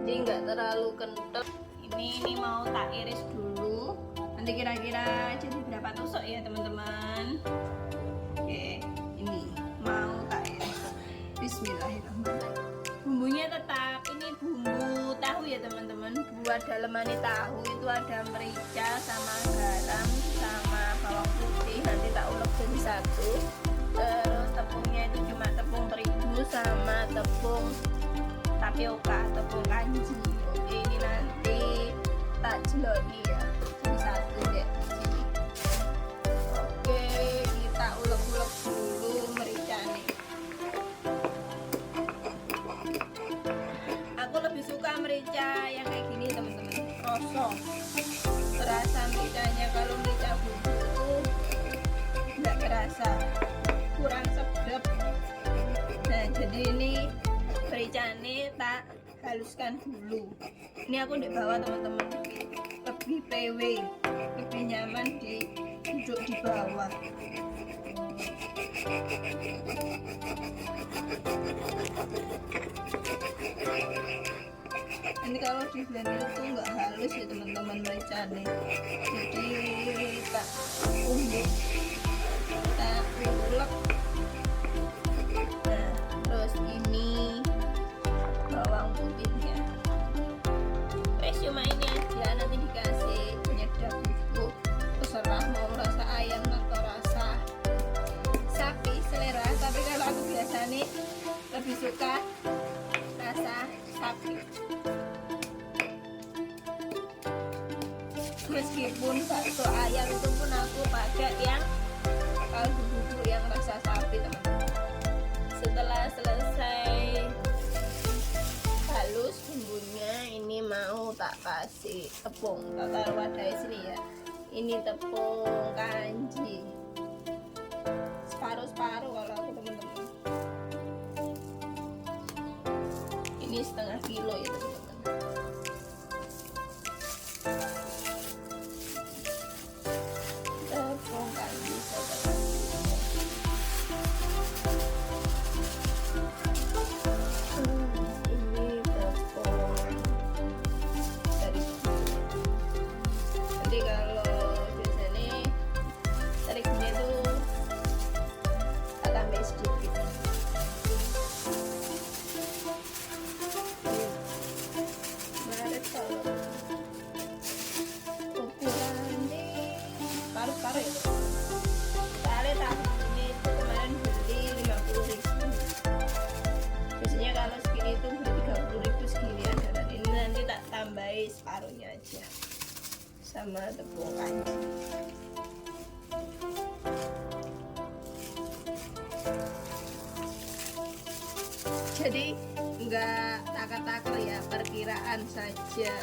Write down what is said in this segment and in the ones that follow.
jadi nggak terlalu kental. Ini mau tak iris dulu, nanti kira-kira jadi berapa tusuk ya teman-teman. Oke, ini mau tak iris. Bismillahirrahmanirrahim. Bumbunya tetap ini bumbu tahu ya teman-teman. Buat daleman tahu itu ada merica sama garam sama bawang putih, nanti tak ulek jadi satu. Terus tepungnya itu cuma tepung terigu sama tepung tapioka, tepung kanji. Oke, ini nanti tak jeloni ya jadi satu deh di sini. Oke, kita ulek-ulek dulu mericanya. Aku lebih suka merica yang kayak gini teman-teman, rosok terasa mericanya. Kalau merica bubuk itu nggak terasa, kurang sedap. Nah, jadi ini mericanya tak haluskan dulu. Ini aku di bawah teman-teman, lebih PW, lebih nyaman duduk di bawah. Ini kalau di blender itu nggak halus ya teman-teman mericanya, jadi tak umbuk, tak ulek. Nah, terus ini bawang putihnya. Cuma ini aja, nanti dikasih penyedap bumbu, terserah mau rasa ayam atau rasa sapi, selera. Tapi kalau aku biasanya lebih suka rasa sapi, meskipun bakso ayam itu pun aku pakai yang kaldu bubuk yang rasa sapi teman-teman. Setelah selesai halus bumbunya, ini mau tak kasih tepung, tak taruh wadah sini ya. Ini tepung kanji separuh-separuh kalau aku teman-teman. Ini setengah kilo ya teman-teman. Tepung kanji setengah kilo. Jadi kalau biasanya terignya itu tak tambah sedikit. Baret kalau ukurannya paruh-paruh itu. Soalnya tahu ini itu kemarin beli 50.000. Biasanya kalau segini itu beli 30.000 segini aja. Dan ini nanti tak tambahin separuhnya aja sama tepung kanji. Jadi enggak takar-takar ya, perkiraan saja.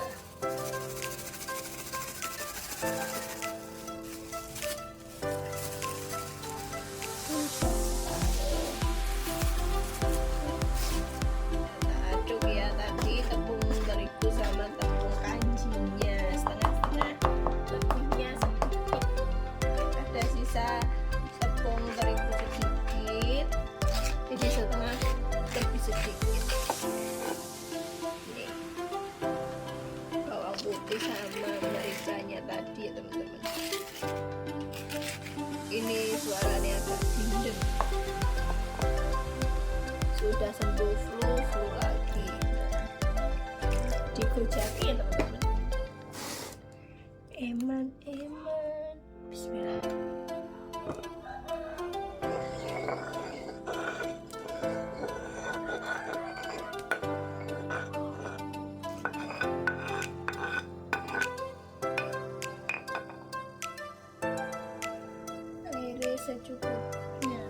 Aduk ya tadi tepung terigu sama tepung kanjinya setengah-setengah, lebihnya sedikit. Ada sisa tepung terigu sedikit, jadi setengah lebih sedikit. Ini bawang putih sama mericanya tadi ya teman-teman. Ini suaranya agak bindeng, sudah sembuh flu lagi. Digojakin teman-teman. Eman Bismillah. Airnya secukupnya.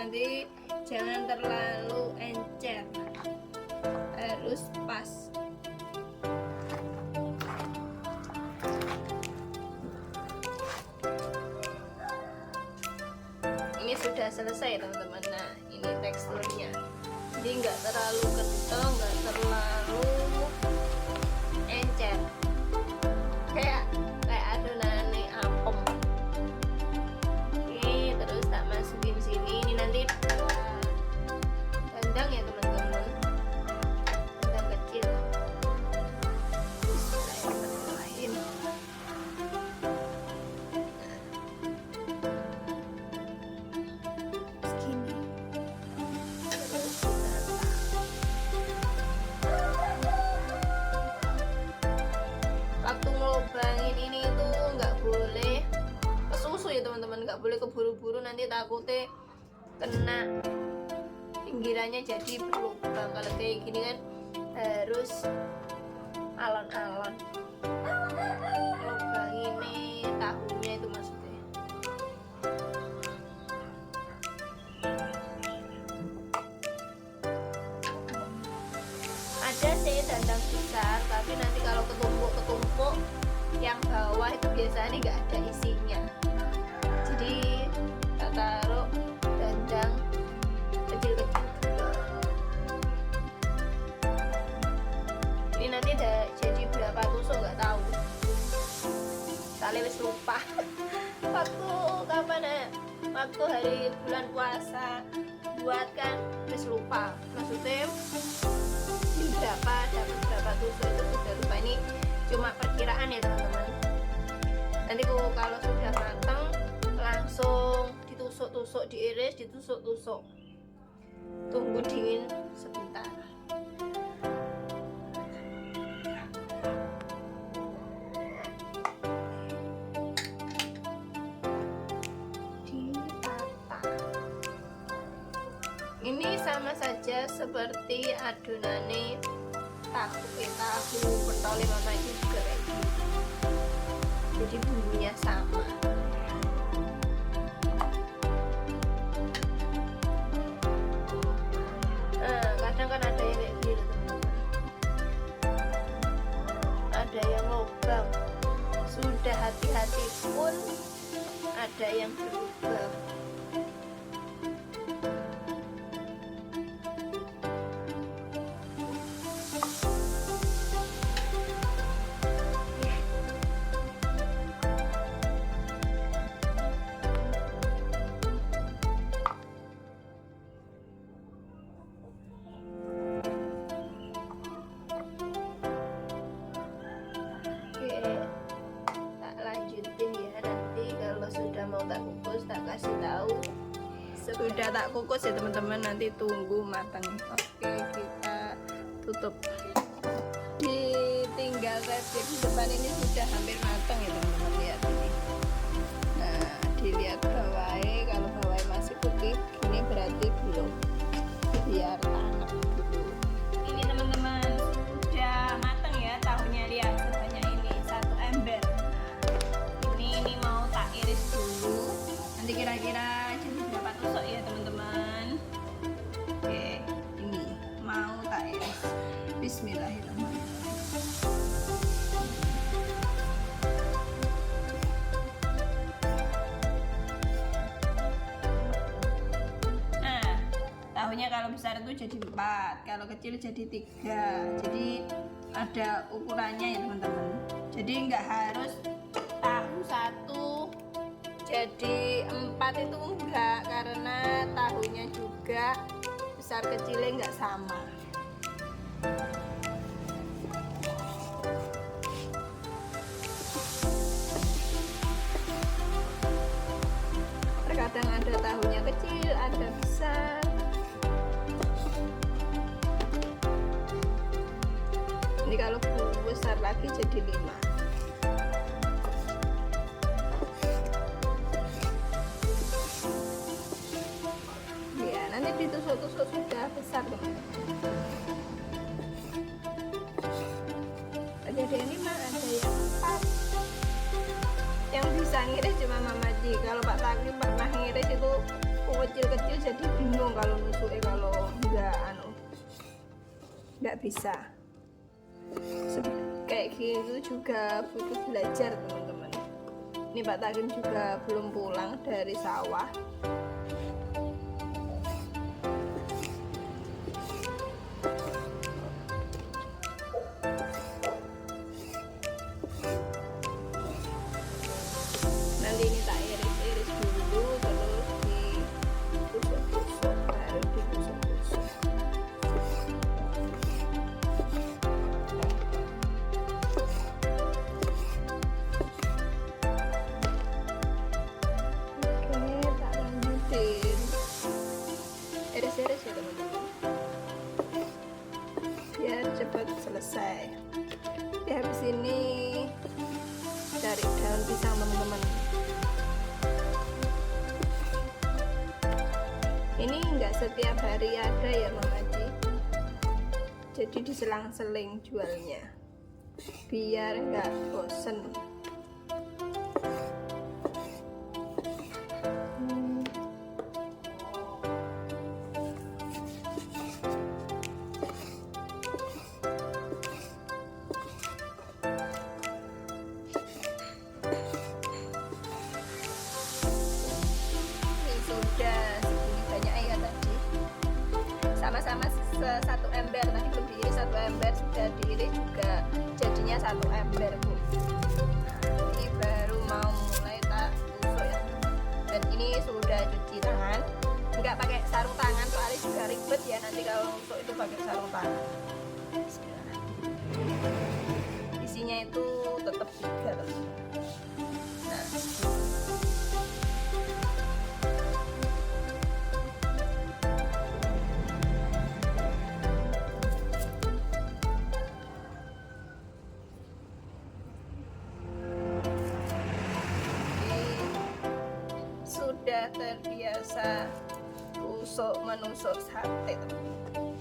nanti jangan terlalu encer, harus pas. Ini sudah selesai teman-teman. Nah ini teksturnya, jadi nggak terlalu kental, nggak terlalu encer, kayak adonan apem. Oke, terus tak masukin sini. Ini nanti dandang ya teman-teman, dandang kecil. Bismillahirrahmanirrahim. Segini. Terus ditata. Waktu ngelobangin ini tuh nggak boleh kesusu ya teman-teman, nggak boleh keburu-buru, nanti takutnya kena pinggirannya jadi berlubang. Kalau kayak gini kan harus alon-alon. Lubang ini tahunya itu maksudnya. Ada sih dandang besar, tapi nanti kalau ketumpuk yang bawah itu biasanya nggak ada isinya. Jadi kita taruh dandang kecil-kecil. Ini nanti jadi berapa tusuk nggak tahu. Kali wis lupa. Waktu kapan ya? Waktu hari bulan puasa buat kan wis lupa. Maksudnya dapat berapa tusuk itu sudah lupa. Ini cuma perkiraan ya teman-teman. Nanti kalau sudah matang langsung ditusuk-tusuk, diiris, ditusuk-tusuk. Tunggu dingin sebentar. Ditata. Ini sama saja seperti adonane tahu pentol mama itu juga kayak gitu. Jadi bumbunya sama. Kadang kan ada yang kayak gini teman-teman, ada yang lubang, sudah hati-hati pun ada yang berlubang. Mau tak kukus, tak kasih tahu. Sudah tak kukus ya teman-teman, nanti tunggu matang. Oke, kita tutup. Ditinggal resep depan ini sudah hampir matang ya teman-teman, lihat ini. Nah, dilihat bawahnya, kalau bawahnya masih putih, ini berarti belum. Biar tanak dulu. Ini teman-teman sudah matang ya tahunya, lihat sebanyak ini, satu ember. Ini mau tak iris dulu, nanti kira-kira jadi berapa tusuk ya teman-teman. Oke, ini mau tak iris. Bismillahirrahmanirrahim. Nah, tahunya kalau besar itu jadi 4, kalau kecil jadi 3. Jadi ada ukurannya ya teman-teman. Jadi nggak harus tahu 1 jadi 4 itu enggak, karena tahunya juga besar kecilnya enggak sama. Terkadang ada tahunya kecil, ada besar. Ini kalau besar lagi jadi 5. Nanti ditusuk-tusuk sudah besar teman-teman. Ada yang 5, ada yang 4. Yang bisa ngiris cuma Mama Ji. Kalau Pak Taki pernah ngiris itu aku kecil-kecil jadi bingung kalau nusuknya, kalau nggak bisa. Kayak gitu juga butuh belajar teman-teman. Ini Pak Takin juga belum pulang dari sawah. Nanti ini tak iris-iris dulu, terus ditusuk-tusuk, baru ditusuk-tusuk. Oke, tak lanjutin. Iris-iris ya teman-teman, biar cepat selesai. Di habis ini cari daun pisang teman-teman. Ini enggak setiap hari ada ya Mang Aji, jadi diselang-seling jualnya biar enggak bosen. Sama-sama satu ember, tadi belum diiris satu ember, sudah diiris juga jadinya satu ember Bu. Nah, ini baru mau mulai tak tusuk ya. Dan ini sudah cuci tangan, nggak pakai sarung tangan soalnya juga ribet ya nanti kalau tusuk itu pakai sarung tangan. Isinya itu tetap 3 terus. Nah, sudah terbiasa menusuk sate teman-teman.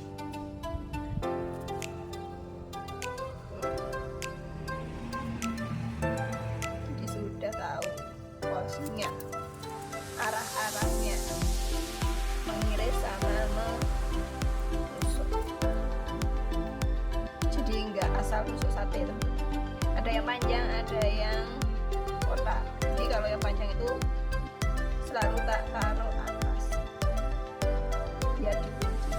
Jadi sudah tahu posisinya, arah-arahnya mengiris sama menusuk. Jadi nggak asal tusuk sate teman-teman. Ada yang panjang, ada yang kotak. Jadi kalau yang panjang itu selalu tak taruh atas biar dikunci.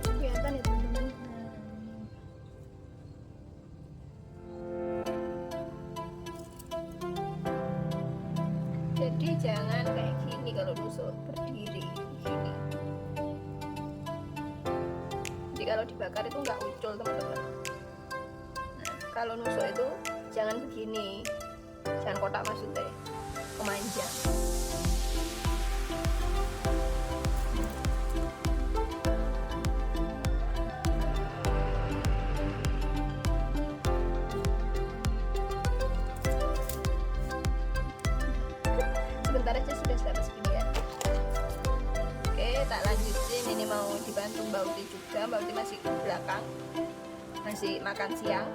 Kelihatan ya teman-teman. Jadi jangan kayak gini kalau nusuk berdiri gini. Jadi kalau dibakar itu nggak ucul teman-teman. Nah, kalau nusuk itu jangan begini, jangan kotak maksudnya, kemanjang. Sebentar aja sudah dapat segini ya. Oke, tak lanjutin. Ini mau dibantu Mbak Uti juga. Mbak Uti masih di belakang, masih makan siang.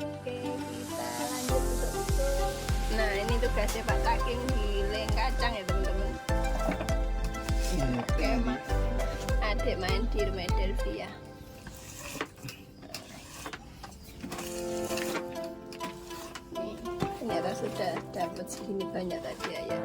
Oke, kita lanjut tusuk-tusuk. Nah, ini tugasnya Pak Taking giling kacang ya teman-teman. Oke, Mas adik main di rumah Delvia. Ternyata sudah dapat segini banyak tadi ya.